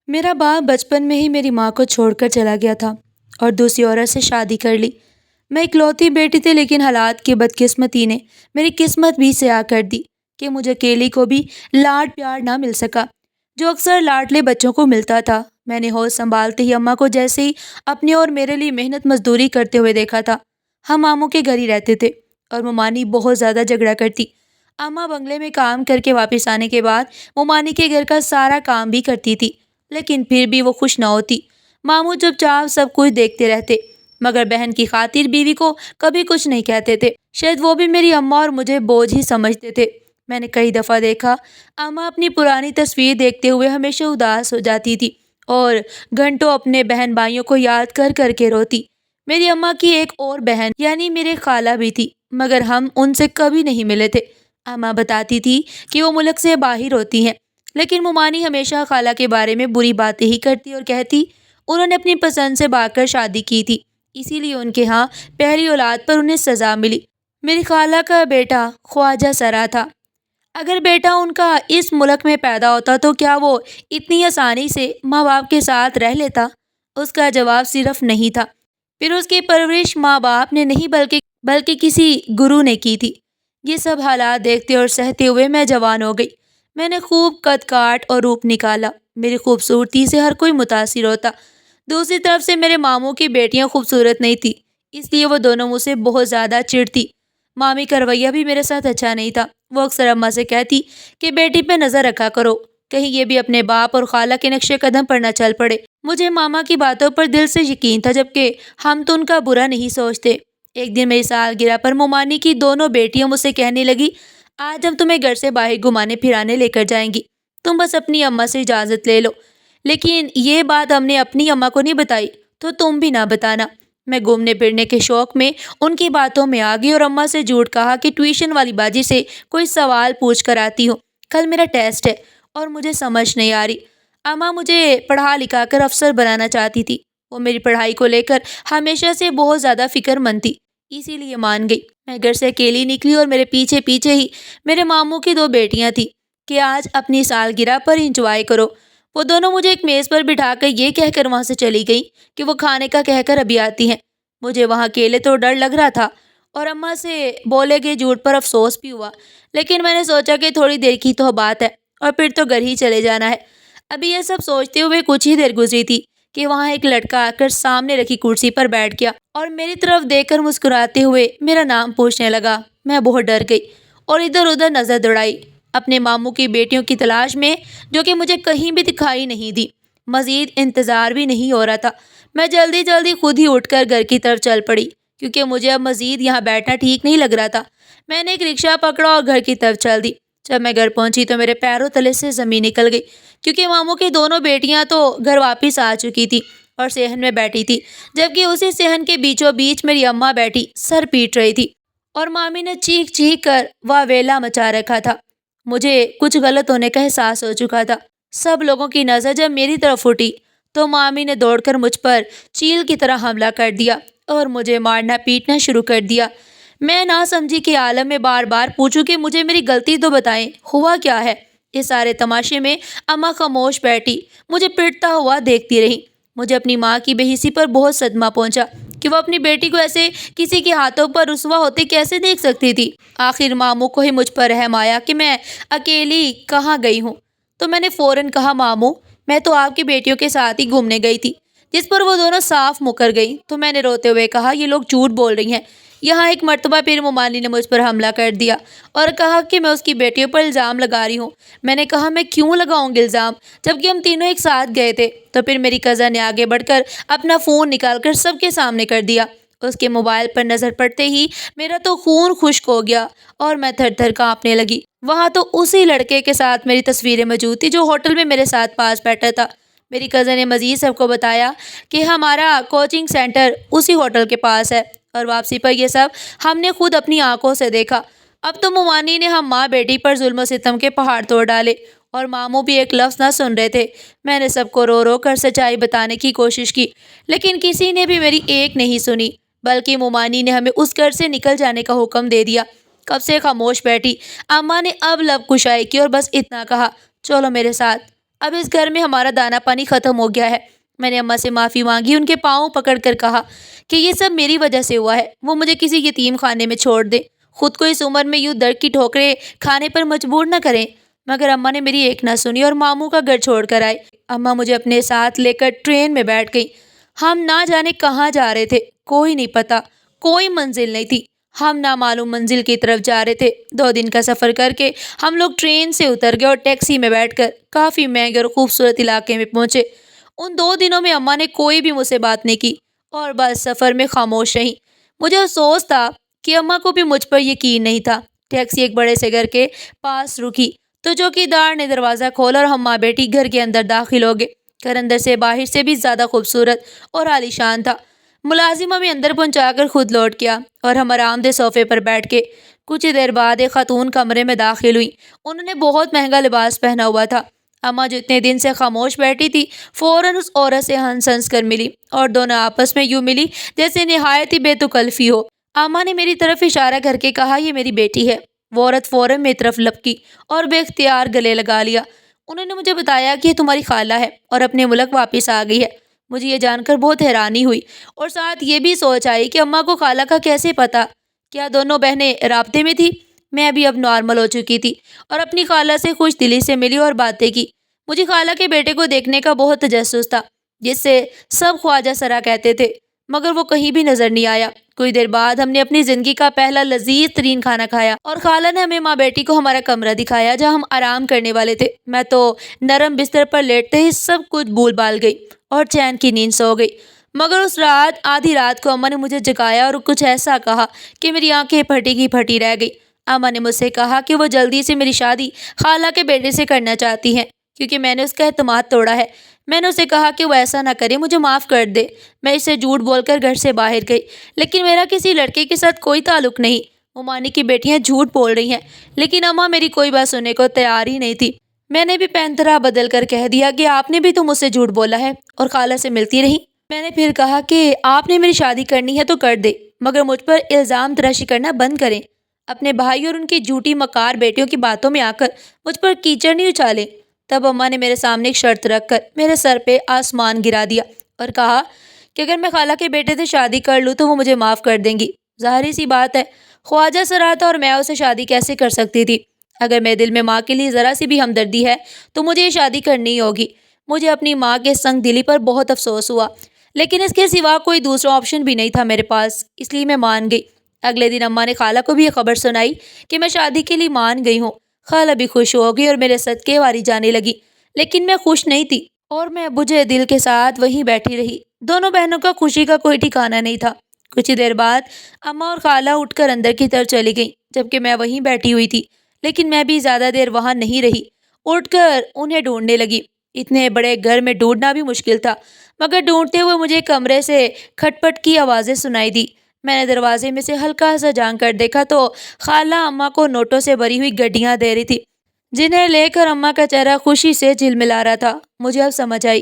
میرا باپ بچپن میں ہی میری ماں کو چھوڑ کر چلا گیا تھا اور دوسری عورت سے شادی کر لی۔ میں اکلوتی بیٹی تھی، لیکن حالات کی بدقسمتی نے میری قسمت بھی سیاہ کر دی کہ مجھے اکیلی کو بھی لاڈ پیار نہ مل سکا جو اکثر لاڈلے بچوں کو ملتا تھا۔ میں نے ہوش سنبھالتے ہی اماں کو جیسے ہی اپنے اور میرے لیے محنت مزدوری کرتے ہوئے دیکھا تھا۔ ہم ماموں کے گھر ہی رہتے تھے اور ممانی بہت زیادہ جھگڑا کرتی۔ اماں بنگلے میں کام کر کے واپس آنے کے بعد ممانی کے گھر کا سارا کام بھی کرتی تھی، لیکن پھر بھی وہ خوش نہ ہوتی۔ ماموں چپ چاپ سب کچھ دیکھتے رہتے، مگر بہن کی خاطر بیوی کو کبھی کچھ نہیں کہتے تھے۔ شاید وہ بھی میری اماں اور مجھے بوجھ ہی سمجھتے تھے۔ میں نے کئی دفعہ دیکھا اماں اپنی پرانی تصویر دیکھتے ہوئے ہمیشہ اداس ہو جاتی تھی اور گھنٹوں اپنے بہن بھائیوں کو یاد کر کر کے روتی۔ میری اماں کی ایک اور بہن یعنی میرے خالہ بھی تھی، مگر ہم ان سے کبھی نہیں ملے تھے۔ اماں بتاتی تھی کہ وہ ملک سے باہر ہوتی ہیں، لیکن ممانی ہمیشہ خالہ کے بارے میں بری باتیں ہی کرتی اور کہتی انہوں نے اپنی پسند سے بھاگ کر شادی کی تھی، اسی لیے ان کے ہاں پہلی اولاد پر انہیں سزا ملی۔ میری خالہ کا بیٹا خواجہ سرا تھا۔ اگر بیٹا ان کا اس ملک میں پیدا ہوتا تو کیا وہ اتنی آسانی سے ماں باپ کے ساتھ رہ لیتا؟ اس کا جواب صرف نہیں تھا۔ پھر اس کی پرورش ماں باپ نے نہیں بلکہ کسی گرو نے کی تھی۔ یہ سب حالات دیکھتے اور سہتے ہوئے میں جوان ہو گئی۔ میں نے خوب قد کاٹ اور روپ نکالا۔ میری خوبصورتی سے ہر کوئی متاثر ہوتا۔ دوسری طرف سے میرے ماموں کی بیٹیاں خوبصورت نہیں تھی، اس لیے وہ دونوں مجھ سے بہت زیادہ چڑھتی۔ مامی کا رویہ بھی میرے ساتھ اچھا نہیں تھا۔ وہ اکثر اماں سے کہتی کہ بیٹی پہ نظر رکھا کرو، کہیں یہ بھی اپنے باپ اور خالہ کے نقش قدم پر نہ چل پڑے۔ مجھے ماما کی باتوں پر دل سے یقین تھا، جبکہ ہم تو ان کا برا نہیں سوچتے۔ ایک دن میری سالگرہ پر ممانی کی دونوں بیٹیاں مجھ سے کہنے لگی، آج ہم تمہیں گھر سے باہر گھمانے پھرانے لے کر جائیں گی، تم بس اپنی اماں سے اجازت لے لو۔ لیکن یہ بات ہم نے اپنی اماں کو نہیں بتائی، تو تم بھی نہ بتانا۔ میں گھومنے پھرنے کے شوق میں ان کی باتوں میں آ گئی اور اماں سے جھوٹ کہا کہ ٹیوشن والی باجی سے کوئی سوال پوچھ کر آتی ہوں، کل میرا ٹیسٹ ہے اور مجھے سمجھ نہیں آ رہی۔ اماں مجھے پڑھا لکھا کر افسر بنانا چاہتی تھی۔ وہ میری پڑھائی کو لے کر ہمیشہ سے بہت زیادہ فکر مند تھی، اسی لیے مان گئی۔ میں گھر سے اکیلی نکلی اور میرے پیچھے پیچھے ہی میرے ماموں کی دو بیٹیاں تھیں کہ آج اپنی سالگرہ پر انجوائے کرو۔ وہ دونوں مجھے ایک میز پر بٹھا کر یہ کہہ کر وہاں سے چلی گئیں کہ وہ کھانے کا کہہ کر ابھی آتی ہیں۔ مجھے وہاں اکیلے تو ڈر لگ رہا تھا اور اماں سے بولے گئے جھوٹ پر افسوس بھی ہوا، لیکن میں نے سوچا کہ تھوڑی دیر کی تو بات ہے اور پھر تو گھر ہی چلے جانا ہے۔ ابھی یہ سب سوچتے ہوئے کچھ ہی دیر گزری تھی کہ وہاں ایک لڑکا آ کر سامنے رکھی کرسی پر بیٹھ گیا اور میری طرف دیکھ کر مسکراتے ہوئے میرا نام پوچھنے لگا۔ میں بہت ڈر گئی اور ادھر ادھر نظر دوڑائی اپنے ماموں کی بیٹیوں کی تلاش میں، جو کہ مجھے کہیں بھی دکھائی نہیں دی۔ مزید انتظار بھی نہیں ہو رہا تھا۔ میں جلدی جلدی خود ہی اٹھ کر گھر کی طرف چل پڑی، کیونکہ مجھے اب مزید یہاں بیٹھنا ٹھیک نہیں لگ رہا تھا۔ میں نے ایک رکشہ پکڑا اور گھر کی طرف چل دی۔ جب میں گھر پہنچی تو میرے پیروں تلے سے زمین نکل گئی، کیونکہ ماموں کی دونوں بیٹیاں تو گھر واپس آ چکی تھی اور صحن میں بیٹھی تھی، جبکہ اسی صحن کے بیچوں بیچ میری اماں بیٹھی سر پیٹ رہی تھی اور مامی نے چیخ چیخ کر واویلا مچا رکھا تھا۔ مجھے کچھ غلط ہونے کا احساس ہو چکا تھا۔ سب لوگوں کی نظر جب میری طرف اٹھی تو مامی نے دوڑ کر مجھ پر چیل کی طرح حملہ کر دیا اور مجھے مارنا پیٹنا شروع کر دیا۔ میں نہ سمجھی کے عالم میں بار بار پوچھوں کہ مجھے میری غلطی تو بتائیں، ہوا کیا ہے؟ اس سارے تماشے میں اماں خاموش بیٹھی مجھے پٹتا ہوا دیکھتی رہی۔ مجھے اپنی ماں کی بے حسی پر بہت صدمہ پہنچا کہ وہ اپنی بیٹی کو ایسے کسی کے ہاتھوں پر رسوا ہوتے کیسے دیکھ سکتی تھی۔ آخر ماموں کو ہی مجھ پر رحم آیا کہ میں اکیلی کہاں گئی ہوں، تو میں نے فوراً کہا، ماموں میں تو آپ کی بیٹیوں کے ساتھ ہی گھومنے گئی تھی، جس پر وہ دونوں صاف مکر گئیں۔ تو میں نے روتے ہوئے کہا، یہ لوگ جھوٹ بول رہی ہیں۔ یہاں ایک مرتبہ پھر ممانی نے مجھ پر حملہ کر دیا اور کہا کہ میں اس کی بیٹیوں پر الزام لگا رہی ہوں۔ میں نے کہا، میں کیوں لگاؤں گی الزام، جبکہ ہم تینوں ایک ساتھ گئے تھے؟ تو پھر میری کزن نے آگے بڑھ کر اپنا فون نکال کر سب کے سامنے کر دیا۔ اس کے موبائل پر نظر پڑتے ہی میرا تو خون خشک ہو گیا اور میں تھر تھر کانپنے لگی۔ وہاں تو اسی لڑکے کے ساتھ میری تصویریں موجود تھی جو ہوٹل میں میرے ساتھ پاس بیٹھا تھا۔ میری کزن نے مزید سب کو بتایا کہ ہمارا کوچنگ سینٹر اسی ہوٹل کے پاس ہے اور واپسی پر یہ سب ہم نے خود اپنی آنکھوں سے دیکھا۔ اب تو ممانی نے ہم ماں بیٹی پر ظلم و ستم کے پہاڑ توڑ ڈالے اور ماموں بھی ایک لفظ نہ سن رہے تھے۔ میں نے سب کو رو رو کر سچائی بتانے کی کوشش کی، لیکن کسی نے بھی میری ایک نہیں سنی، بلکہ ممانی نے ہمیں اس گھر سے نکل جانے کا حکم دے دیا۔ کب سے خاموش بیٹھی اماں نے اب لب کشائی کی اور بس اتنا کہا، چلو میرے ساتھ۔ اب اس گھر میں ہمارا دانا پانی ختم ہو گیا ہے۔ میں نے اماں سے معافی مانگی، ان کے پاؤں پکڑ کر کہا کہ یہ سب میری وجہ سے ہوا ہے، وہ مجھے کسی یتیم خانے میں چھوڑ دے، خود کو اس عمر میں یوں در کی ٹھوکریں کھانے پر مجبور نہ کریں۔ مگر اماں نے میری ایک نہ سنی اور ماموں کا گھر چھوڑ کر آئے۔ اماں مجھے اپنے ساتھ لے کر ٹرین میں بیٹھ گئی۔ ہم نہ جانے کہاں جا رہے تھے، کوئی نہیں پتا، کوئی منزل نہیں تھی۔ ہم نامعلوم منزل کی طرف جا رہے تھے۔ 2 دن کا سفر کر کے ہم لوگ ٹرین سے اتر گئے اور ٹیکسی میں بیٹھ کر کافی مہنگے اور خوبصورت علاقے میں پہنچے۔ ان 2 دنوں میں اماں نے کوئی بھی مجھ سے بات نہیں کی اور بس سفر میں خاموش رہیں۔ مجھے افسوس تھا کہ اماں کو بھی مجھ پر یقین نہیں تھا۔ ٹیکسی ایک بڑے سے گھر کے پاس رکی تو چوکیدار نے دروازہ کھولا اور ہم ماں بیٹی گھر کے اندر داخل ہو گئے۔ گھر اندر سے باہر سے بھی زیادہ خوبصورت اور عالیشان تھا۔ ملازم ہمیں اندر پہنچا کر خود لوٹ گیا اور ہم آرام دہ صوفے پر بیٹھ کے کچھ دیر بعد ایک خاتون کمرے میں داخل ہوئی۔ انہوں نے بہت مہنگا لباس پہنا ہوا تھا۔ اماں جو اتنے دن سے خاموش بیٹھی تھی فوراً اس عورت سے ہنس ہنس کر ملی اور دونوں آپس میں یوں ملی جیسے نہایت ہی بے تکلفی ہو۔ اماں نے میری طرف اشارہ کر کے کہا یہ میری بیٹی ہے۔ وہ عورت فوراً میری طرف لپکی اور بے اختیار گلے لگا لیا۔ انہوں نے مجھے بتایا کہ یہ تمہاری خالہ ہے اور اپنے ملک واپس آ گئی ہے۔ مجھے یہ جان کر بہت حیرانی ہوئی اور ساتھ یہ بھی سوچ آئی کہ اماں کو خالہ کا کیسے پتا؟ کیا دونوں بہنیں رابطے میں تھی؟ میں بھی اب نارمل ہو چکی تھی اور اپنی خالہ سے خوش دلی سے ملی اور باتیں کی۔ مجھے خالہ کے بیٹے کو دیکھنے کا بہت تجسس تھا جس سے سب خواجہ سرا کہتے تھے، مگر وہ کہیں بھی نظر نہیں آیا۔ کچھ دیر بعد ہم نے اپنی زندگی کا پہلا لذیذ ترین کھانا کھایا اور خالہ نے ہمیں ماں بیٹی کو ہمارا کمرہ دکھایا جہاں ہم آرام کرنے والے تھے۔ میں تو نرم بستر پر لیٹتے ہی سب کچھ بھول بھال گئی اور چین کی نیند سو گئی۔ مگر اس رات آدھی رات کو اماں نے مجھے جگایا اور کچھ ایسا کہا کہ میری آنکھیں پھٹی کی پھٹی رہ گئی۔ اماں نے مجھ سے کہا کہ وہ جلدی سے میری شادی خالہ کے بیٹے سے کرنا چاہتی ہیں کیونکہ میں نے اس کا اعتماد توڑا ہے۔ میں نے اسے کہا کہ وہ ایسا نہ کرے، مجھے معاف کر دے۔ میں اسے جھوٹ بول کر گھر سے باہر گئی، لیکن میرا کسی لڑکے کے ساتھ کوئی تعلق نہیں۔ ممانی کی بیٹیاں جھوٹ بول رہی ہیں، لیکن اماں میری کوئی بات سننے کو تیار ہی نہیں تھی۔ میں نے بھی پینترا بدل کر کہہ دیا کہ آپ نے بھی تو مجھ سے جھوٹ بولا ہے اور خالہ سے ملتی رہی۔ میں نے پھر کہا کہ آپ نے میری شادی کرنی ہے تو کر دے، مگر مجھ پر الزام تراشی کرنا بند کریں۔ اپنے بھائی اور ان کی جھوٹی مکار بیٹیوں کی باتوں میں آ کر مجھ پر کیچڑ نہیں اچھالے۔ تب اماں نے میرے سامنے ایک شرط رکھ کر میرے سر پہ آسمان گرا دیا اور کہا کہ اگر میں خالہ کے بیٹے سے شادی کر لوں تو وہ مجھے معاف کر دیں گی۔ ظاہر سی بات ہے، خواجہ سرا تھا اور میں اسے شادی کیسے کر سکتی تھی؟ اگر میرے دل میں ماں کے لیے ذرا سی بھی ہمدردی ہے تو مجھے یہ شادی کرنی ہی ہوگی۔ مجھے اپنی ماں کے سنگ دلی پر بہت افسوس ہوا، لیکن اس کے سوا کوئی دوسرا آپشن بھی نہیں تھا میرے پاس، اس لیے میں مان گئی۔ اگلے دن اماں نے خالہ کو بھی یہ خبر سنائی کہ میں شادی کے لیے مان گئی ہوں۔ خالہ بھی خوش ہو گئی اور میرے صدقے واری جانے لگی، لیکن میں خوش نہیں تھی اور میں بجھے دل کے ساتھ وہیں بیٹھی رہی۔ دونوں بہنوں کا خوشی کا کوئی ٹھکانہ نہیں تھا۔ کچھ دیر بعد اماں اور خالہ اٹھ کر اندر کی طرف چلی گئیں جبکہ میں وہیں بیٹھی ہوئی تھی، لیکن میں بھی زیادہ دیر وہاں نہیں رہی۔ اٹھ کر انہیں ڈھونڈنے لگی۔ اتنے بڑے گھر میں ڈھونڈنا بھی مشکل تھا، مگر ڈھونڈتے ہوئے مجھے کمرے سے کھٹ پٹ کی آوازیں سنائی دی۔ میں نے دروازے میں سے ہلکا سا جھانک کر دیکھا تو خالہ اماں کو نوٹوں سے بھری ہوئی گڈیاں دے رہی تھی جنہیں لے کر اماں کا چہرہ خوشی سے جھلملا رہا تھا۔ مجھے اب سمجھ آئی،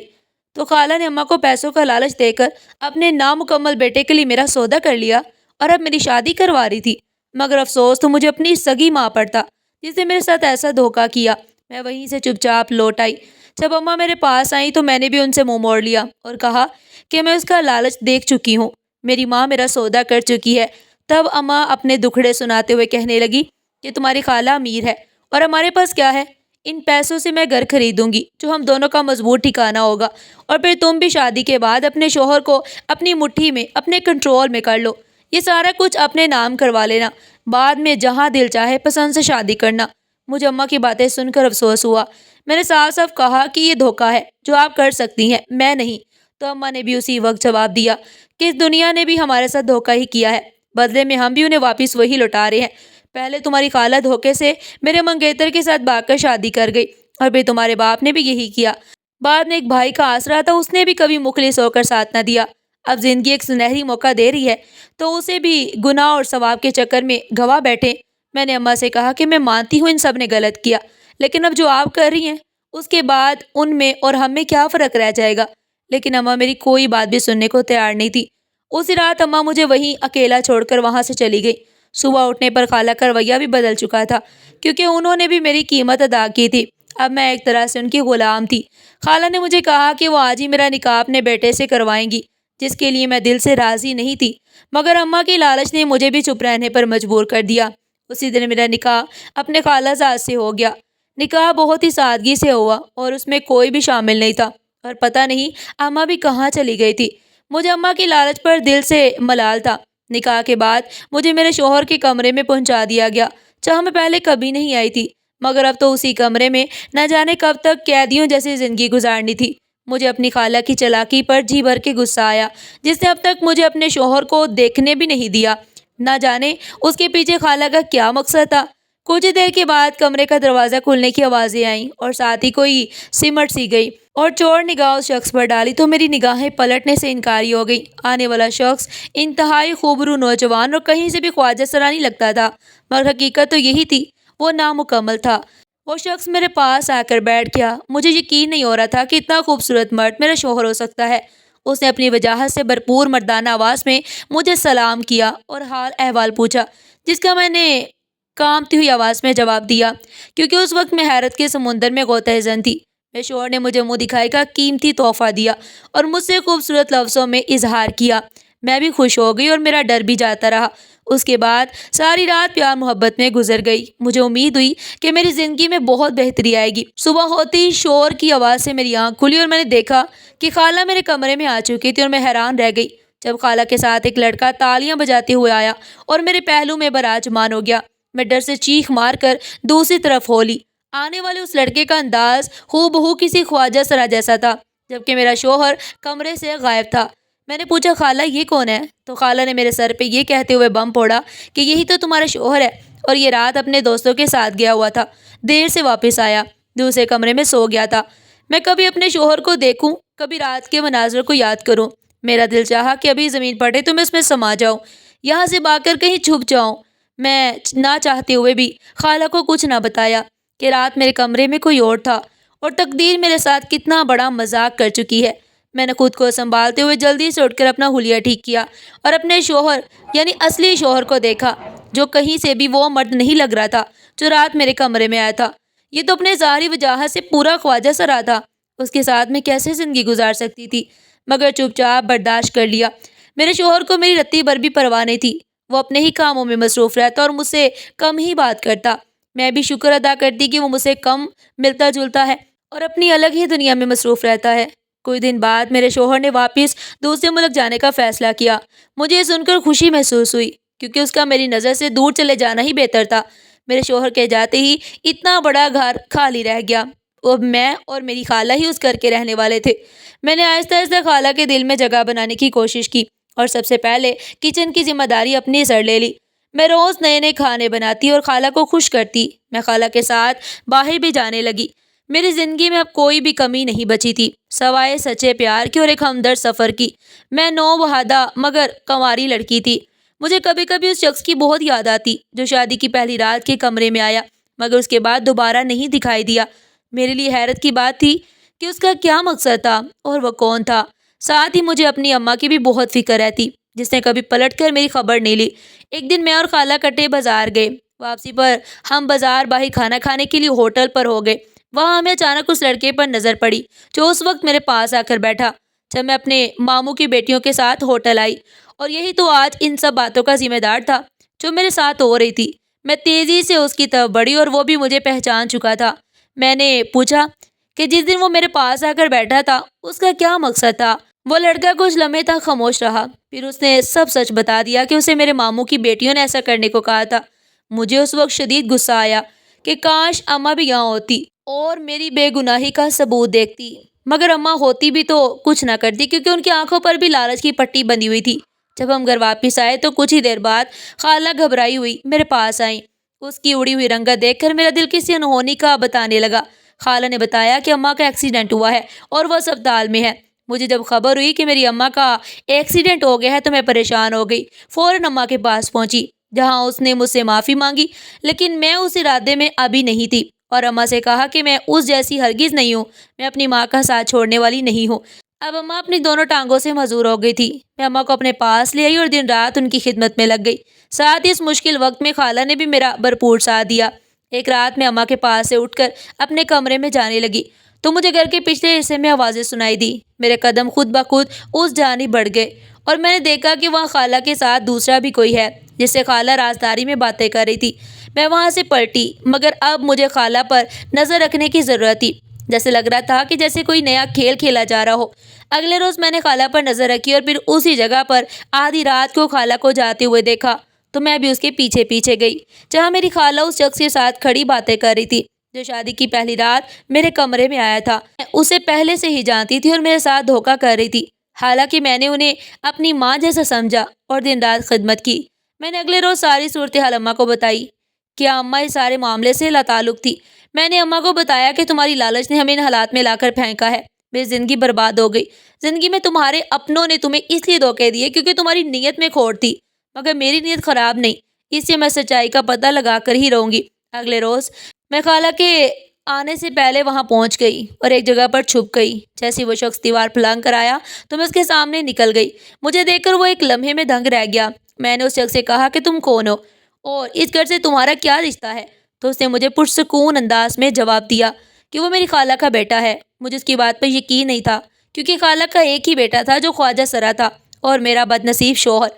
تو خالہ نے اماں کو پیسوں کا لالچ دے کر اپنے نامکمل بیٹے کے لیے میرا سودا کر لیا اور اب میری شادی کروا رہی تھی۔ مگر افسوس تو مجھے اپنی سگی ماں پر تھا جس نے میرے ساتھ ایسا دھوکہ کیا۔ میں وہیں سے چپ چاپ لوٹ آئی۔ جب اماں میرے پاس آئیں تو میں نے بھی ان سے منہ موڑ لیا اور کہا کہ میں اس کا لالچ دیکھ چکی ہوں، میری ماں میرا سودا کر چکی ہے۔ تب اماں اپنے دکھڑے سناتے ہوئے کہنے لگی کہ تمہاری خالہ امیر ہے اور ہمارے پاس کیا ہے؟ ان پیسوں سے میں گھر خریدوں گی جو ہم دونوں کا مضبوط ٹھکانہ ہوگا، اور پھر تم بھی شادی کے بعد اپنے شوہر کو اپنی مٹھی میں، اپنے کنٹرول میں کر لو۔ یہ سارا کچھ اپنے نام کروا لینا، بعد میں جہاں دل چاہے پسند سے شادی کرنا۔ مجھے اماں کی باتیں سن کر افسوس ہوا۔ میں نے صاف صاف کہا کہ یہ دھوکہ ہے جو آپ کر سکتی ہیں، میں نہیں۔ تو اماں نے بھی اسی وقت جواب دیا کہ اس دنیا نے بھی ہمارے ساتھ دھوکہ ہی کیا ہے، بدلے میں ہم بھی انہیں واپس وہی لوٹا رہے ہیں۔ پہلے تمہاری خالہ دھوکے سے میرے منگیتر کے ساتھ بھاگ کر شادی کر گئی اور پھر تمہارے باپ نے بھی یہی کیا۔ بعد میں ایک بھائی کا آسرا تھا، اس نے بھی کبھی مخلص ہو کر ساتھ نہ دیا۔ اب زندگی ایک سنہری موقع دے رہی ہے تو اسے بھی گناہ اور ثواب کے چکر میں گوا بیٹھے۔ میں نے اماں سے کہا کہ میں مانتی ہوں ان سب نے غلط کیا، لیکن اب جو آپ کر رہی ہیں اس کے بعد ان میں اور ہم میں کیا فرق رہ جائے گا؟ لیکن اماں میری کوئی بات بھی سننے کو تیار نہیں تھی۔ اسی رات اماں مجھے وہیں اکیلا چھوڑ کر وہاں سے چلی گئی۔ صبح اٹھنے پر خالہ کا رویہ بھی بدل چکا تھا کیونکہ انہوں نے بھی میری قیمت ادا کی تھی۔ اب میں ایک طرح سے ان کی غلام تھی۔ خالہ نے مجھے کہا کہ وہ آج ہی میرا نکاح اپنے بیٹے سے کروائیں گی، جس کے لیے میں دل سے راضی نہیں تھی، مگر اماں کی لالچ نے مجھے بھی چپ رہنے پر مجبور کر دیا۔ اسی دن میرا نکاح اپنے خالہ زاد سے ہو گیا۔ نکاح بہت ہی سادگی سے ہوا اور اس میں کوئی بھی شامل نہیں تھا، اور پتہ نہیں اماں بھی کہاں چلی گئی تھی۔ مجھے اماں کی لالچ پر دل سے ملال تھا۔ نکاح کے بعد مجھے میرے شوہر کے کمرے میں پہنچا دیا گیا، جہاں میں پہلے کبھی نہیں آئی تھی، مگر اب تو اسی کمرے میں نہ جانے کب تک قیدیوں جیسی زندگی گزارنی تھی۔ مجھے اپنی خالہ کی چالاکی پر جی بھر کے غصہ آیا، جس نے اب تک مجھے اپنے شوہر کو دیکھنے بھی نہیں دیا۔ نہ جانے اس کے پیچھے خالہ کا کیا مقصد تھا۔ کچھ دیر کے بعد کمرے کا دروازہ کھلنے کی آوازیں آئیں اور ساتھ ہی کوئی سمٹ سی گئی اور چور نگاہ اس شخص پر ڈالی تو میری نگاہیں پلٹنے سے انکاری ہو گئی۔ آنے والا شخص انتہائی خوبرو نوجوان اور کہیں سے بھی خواجہ سرانی لگتا تھا، مگر حقیقت تو یہی تھی، وہ نامکمل تھا۔ وہ شخص میرے پاس آ کر بیٹھ گیا۔ مجھے یقین نہیں ہو رہا تھا کہ اتنا خوبصورت مرد میرا شوہر ہو سکتا ہے۔ اس نے اپنی وجاہت سے بھرپور مردانہ آواز میں مجھے سلام کیا اور حال احوال پوچھا، جس کا میں نے کانپتی ہوئی آواز میں جواب دیا، کیونکہ اس وقت میں حیرت کے سمندر میں غوطہ زن تھی۔ میرے شوہر نے مجھے منہ دکھائی کا قیمتی تحفہ دیا اور مجھ سے خوبصورت لفظوں میں اظہار کیا۔ میں بھی خوش ہو گئی اور میرا ڈر بھی جاتا رہا۔ اس کے بعد ساری رات پیار محبت میں گزر گئی۔ مجھے امید ہوئی کہ میری زندگی میں بہت بہتری آئے گی۔ صبح ہوتے ہی شور کی آواز سے میری آنکھ کھلی اور میں نے دیکھا کہ خالہ میرے کمرے میں آ چکی تھی، اور میں حیران رہ گئی جب خالہ کے ساتھ ایک لڑکا تالیاں بجاتے ہوئے آیا اور میرے پہلو میں براجمان ہو گیا۔ میں ڈر سے چیخ مار کر دوسری طرف ہو لی۔ آنے والے اس لڑکے کا انداز ہو بہو کسی خواجہ سرا جیسا تھا، جبکہ میرا شوہر کمرے سے غائب تھا۔ میں نے پوچھا، خالہ یہ کون ہے؟ تو خالہ نے میرے سر پہ یہ کہتے ہوئے بم پھوڑا کہ یہی تو تمہارا شوہر ہے، اور یہ رات اپنے دوستوں کے ساتھ گیا ہوا تھا، دیر سے واپس آیا، دوسرے کمرے میں سو گیا تھا۔ میں کبھی اپنے شوہر کو دیکھوں، کبھی رات کے مناظر کو یاد کروں۔ میرا دل چاہا کہ ابھی زمین پٹے تو میں اس میں سما جاؤں، یہاں سے بھاگ کر کہیں چھپ جاؤں۔ میں نہ چاہتے ہوئے بھی خالہ کو کچھ نہ بتایا کہ رات میرے کمرے میں کوئی اور تھا، اور تقدیر میرے ساتھ کتنا بڑا مذاق کر چکی ہے۔ میں نے خود کو سنبھالتے ہوئے جلدی سے اٹھ کر اپنا حلیہ ٹھیک کیا اور اپنے شوہر یعنی اصلی شوہر کو دیکھا، جو کہیں سے بھی وہ مرد نہیں لگ رہا تھا جو رات میرے کمرے میں آیا تھا۔ یہ تو اپنے ظاہری وجاہت سے پورا خواجہ سرا تھا، اس کے ساتھ میں کیسے زندگی گزار سکتی تھی، مگر چپ چاپ برداشت کر لیا۔ میرے شوہر کو میری رتی بھر بھی پرواہ نہیں تھی، وہ اپنے ہی کاموں میں مصروف رہتا اور مجھ سے کم ہی بات کرتا۔ میں بھی شکر ادا کرتی کہ وہ مجھ سے کم ملتا جلتا ہے اور اپنی الگ ہی دنیا میں مصروف رہتا ہے۔ کچھ دن بعد میرے شوہر نے واپس دوسرے ملک جانے کا فیصلہ کیا۔ مجھے یہ سن کر خوشی محسوس ہوئی، کیونکہ اس کا میری نظر سے دور چلے جانا ہی بہتر تھا۔ میرے شوہر کے جاتے ہی اتنا بڑا گھر خالی رہ گیا۔ اب میں اور میری خالہ ہی اس گھر کے رہنے والے تھے۔ میں نے آہستہ آہستہ خالہ کے دل میں جگہ بنانے کی کوشش کی اور سب سے پہلے کچن کی ذمہ داری اپنی سر لے لی۔ میں روز نئے نئے کھانے بناتی اور خالہ کو خوش کرتی۔ میں خالہ کے ساتھ باہر بھی جانے لگی۔ میری زندگی میں اب کوئی بھی کمی نہیں بچی تھی، سوائے سچے پیار کی اور ایک ہمدرد سفر کی۔ میں نوبہادہ مگر کنواری لڑکی تھی۔ مجھے کبھی کبھی اس شخص کی بہت یاد آتی جو شادی کی پہلی رات کے کمرے میں آیا، مگر اس کے بعد دوبارہ نہیں دکھائی دیا۔ میرے لیے حیرت کی بات تھی کہ اس کا کیا مقصد تھا اور وہ کون تھا۔ ساتھ ہی مجھے اپنی اماں کی بھی بہت فکر رہتی، جس نے کبھی پلٹ کر میری خبر نہیں لی۔ ایک دن میں اور خالہ کٹے بازار گئے۔ واپسی پر ہم بازار باہر کھانا کھانے کے لیے ہوٹل پر ہو گئے۔ وہاں ہمیں اچانک اس لڑکے پر نظر پڑی جو اس وقت میرے پاس آ کر بیٹھا جب میں اپنے ماموں کی بیٹیوں کے ساتھ ہوٹل آئی، اور یہی تو آج ان سب باتوں کا ذمہ دار تھا جو میرے ساتھ ہو رہی تھی۔ میں تیزی سے اس کی طرف بڑھی اور وہ بھی مجھے پہچان چکا تھا۔ میں نے پوچھا کہ جس دن وہ میرے پاس آ کر بیٹھا تھا اس کا کیا مقصد تھا۔ وہ لڑکا کچھ لمحے تک خاموش رہا، پھر اس نے سب سچ بتا دیا کہ اسے میرے ماموں کی بیٹیوں نے ایسا کرنے کو کہا تھا۔ مجھے اس وقت شدید غصہ آیا کہ کاش اماں بھی یہاں ہوتی اور میری بے گناہی کا ثبوت دیکھتی، مگر اماں ہوتی بھی تو کچھ نہ کرتی، کیونکہ ان کی آنکھوں پر بھی لالچ کی پٹی بندھی ہوئی تھی۔ جب ہم گھر واپس آئے تو کچھ ہی دیر بعد خالہ گھبرائی ہوئی میرے پاس آئیں۔ اس کی اڑی ہوئی رنگت دیکھ کر میرا دل کسی انہونی کا بتانے لگا۔ خالہ نے بتایا کہ اماں کا ایکسیڈنٹ ہوا ہے اور وہ اسپتال میں ہے۔ مجھے جب خبر ہوئی کہ میری اماں کا ایکسیڈنٹ ہو گیا ہے تو میں پریشان ہو گئی۔ فوراً اماں کے پاس پہنچی، جہاں اس نے مجھ سے معافی مانگی، لیکن میں اس ارادے میں ابھی نہیں تھی، اور اماں سے کہا کہ میں اس جیسی ہرگز نہیں ہوں، میں اپنی ماں کا ساتھ چھوڑنے والی نہیں ہوں۔ اب اماں اپنی دونوں ٹانگوں سے معذور ہو گئی تھی۔ میں اماں کو اپنے پاس لے آئی اور دن رات ان کی خدمت میں لگ گئی۔ ساتھ ہی اس مشکل وقت میں خالہ نے بھی میرا بھرپور ساتھ دیا۔ ایک رات میں اماں کے پاس سے اٹھ کر اپنے کمرے میں جانے لگی تو مجھے گھر کے پچھلے حصے میں آوازیں سنائی دی۔ میرے قدم خود بخود اس جانب بڑھ گئے اور میں نے دیکھا کہ وہاں خالہ کے ساتھ دوسرا بھی کوئی ہے جس سے خالہ رازداری میں باتیں کر رہی تھی۔ میں وہاں سے پلٹی، مگر اب مجھے خالہ پر نظر رکھنے کی ضرورت تھی۔ جیسے لگ رہا تھا کہ جیسے کوئی نیا کھیل کھیلا جا رہا ہو۔ اگلے روز میں نے خالہ پر نظر رکھی اور پھر اسی جگہ پر آدھی رات کو خالہ کو جاتے ہوئے دیکھا تو میں بھی اس کے پیچھے پیچھے گئی جہاں میری خالہ اس شخص کے ساتھ کھڑی باتیں کر رہی تھی جو شادی کی پہلی رات میرے کمرے میں آیا تھا۔ میں اسے پہلے سے ہی جانتی تھی اور میرے ساتھ دھوکہ کر رہی تھی، حالانکہ میں نے انہیں اپنی ماں جیسا سمجھا اور دن رات خدمت کی۔ میں نے اگلے روز ساری صورتحال اماں کو بتائی۔ کیا اماں اس سارے معاملے سے لاتعلق تھی؟ میں نے اماں کو بتایا کہ تمہاری لالچ نے ہمیں ان حالات میں لا کر پھینکا ہے، میری زندگی برباد ہو گئی۔ زندگی میں تمہارے اپنوں نے تمہیں اس لیے دھوکے دیے کیونکہ تمہاری نیت میں کھوٹ تھی، مگر میری نیت خراب نہیں، اس لیے میں سچائی کا پتہ لگا کر ہی رہوں گی۔ اگلے روز میں خالہ کے آنے سے پہلے وہاں پہنچ گئی اور ایک جگہ پر چھپ گئی۔ جیسے وہ شخص دیوار پھلانگ کر آیا تو میں اس کے سامنے نکل گئی۔ مجھے دیکھ کر وہ ایک لمحے میں دنگ رہ گیا۔ میں نے اس شخص سے کہا کہ تم کون ہو اور اس گھر سے تمہارا کیا رشتہ ہے؟ تو اس نے مجھے پرسکون انداز میں جواب دیا کہ وہ میری خالہ کا بیٹا ہے۔ مجھے اس کی بات پر یقین نہیں تھا کیونکہ خالہ کا ایک ہی بیٹا تھا جو خواجہ سرا تھا اور میرا بدنصیب شوہر۔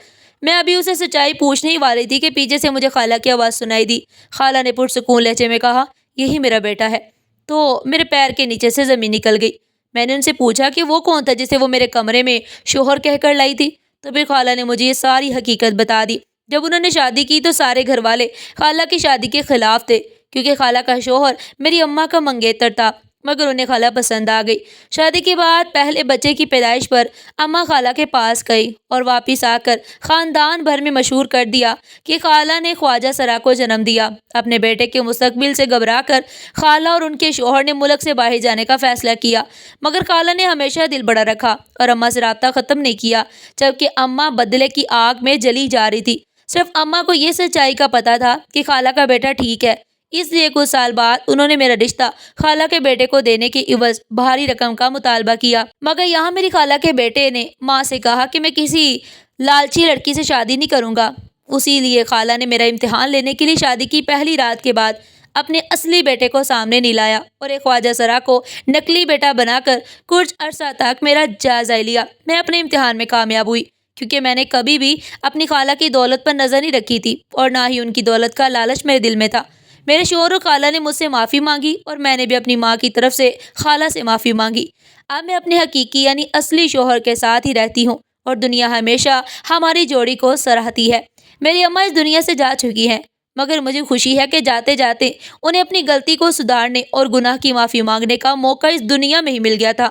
میں ابھی اسے سچائی پوچھنے ہی والی تھی کہ پیچھے سے مجھے خالہ کی آواز سنائی دی۔ خالہ نے پرسکون لہجے میں کہا، یہی میرا بیٹا ہے۔ تو میرے پیر کے نیچے سے زمین نکل گئی۔ میں نے ان سے پوچھا کہ وہ کون تھا جسے وہ میرے کمرے میں شوہر کہہ کر لائی تھی؟ تو پھر خالہ نے مجھے یہ ساری حقیقت بتا دی۔ جب انہوں نے شادی کی تو سارے گھر والے خالہ کی شادی کے خلاف تھے کیونکہ خالہ کا شوہر میری اماں کا منگیتر تھا، مگر انہیں خالہ پسند آ گئی۔ شادی کے بعد پہلے بچے کی پیدائش پر اماں خالہ کے پاس گئی اور واپس آ کر خاندان بھر میں مشہور کر دیا کہ خالہ نے خواجہ سرا کو جنم دیا۔ اپنے بیٹے کے مستقبل سے گھبرا کر خالہ اور ان کے شوہر نے ملک سے باہر جانے کا فیصلہ کیا، مگر خالہ نے ہمیشہ دل بڑا رکھا اور اماں سے رابطہ ختم نہیں کیا، جبکہ اماں بدلے کی آگ میں جلی جا رہی تھی۔ صرف اماں کو یہ سچائی کا پتہ تھا کہ خالہ کا بیٹا ٹھیک ہے، اس لیے کچھ سال بعد انہوں نے میرا رشتہ خالہ کے بیٹے کو دینے کے عوض بھاری رقم کا مطالبہ کیا۔ مگر یہاں میری خالہ کے بیٹے نے ماں سے کہا کہ میں کسی لالچی لڑکی سے شادی نہیں کروں گا۔ اسی لیے خالہ نے میرا امتحان لینے کے لیے شادی کی پہلی رات کے بعد اپنے اصلی بیٹے کو سامنے نہیں لایا اور ایک خواجہ سرا کو نقلی بیٹا بنا کر کچھ عرصہ تک میرا جائزہ لیا۔ میں اپنے امتحان میں کامیاب ہوئی کیونکہ میں نے کبھی بھی اپنی خالہ کی دولت پر نظر نہیں رکھی تھی اور نہ ہی ان کی دولت کا لالچ میرے دل میں تھا۔ میرے شوہر و خالہ نے مجھ سے معافی مانگی اور میں نے بھی اپنی ماں کی طرف سے خالہ سے معافی مانگی۔ اب میں اپنے حقیقی یعنی اصلی شوہر کے ساتھ ہی رہتی ہوں اور دنیا ہمیشہ ہماری جوڑی کو سراہتی ہے۔ میری اماں اس دنیا سے جا چکی ہیں، مگر مجھے خوشی ہے کہ جاتے جاتے انہیں اپنی غلطی کو سدھارنے اور گناہ کی معافی مانگنے کا موقع اس دنیا میں ہی مل گیا تھا۔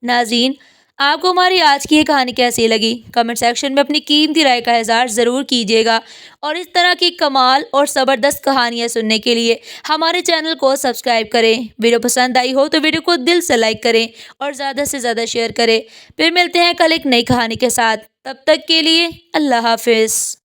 ناظرین، آپ کو ہماری آج کی یہ کہانی کیسی لگی؟ کمنٹ سیکشن میں اپنی قیمتی رائے کا اظہار ضرور کیجیے گا اور اس طرح کی کمال اور زبردست کہانیاں سننے کے لیے ہمارے چینل کو سبسکرائب کریں۔ ویڈیو پسند آئی ہو تو ویڈیو کو دل سے لائک کریں اور زیادہ سے زیادہ شیئر کریں۔ پھر ملتے ہیں کل ایک نئی کہانی کے ساتھ، تب تک کے لیے اللہ حافظ۔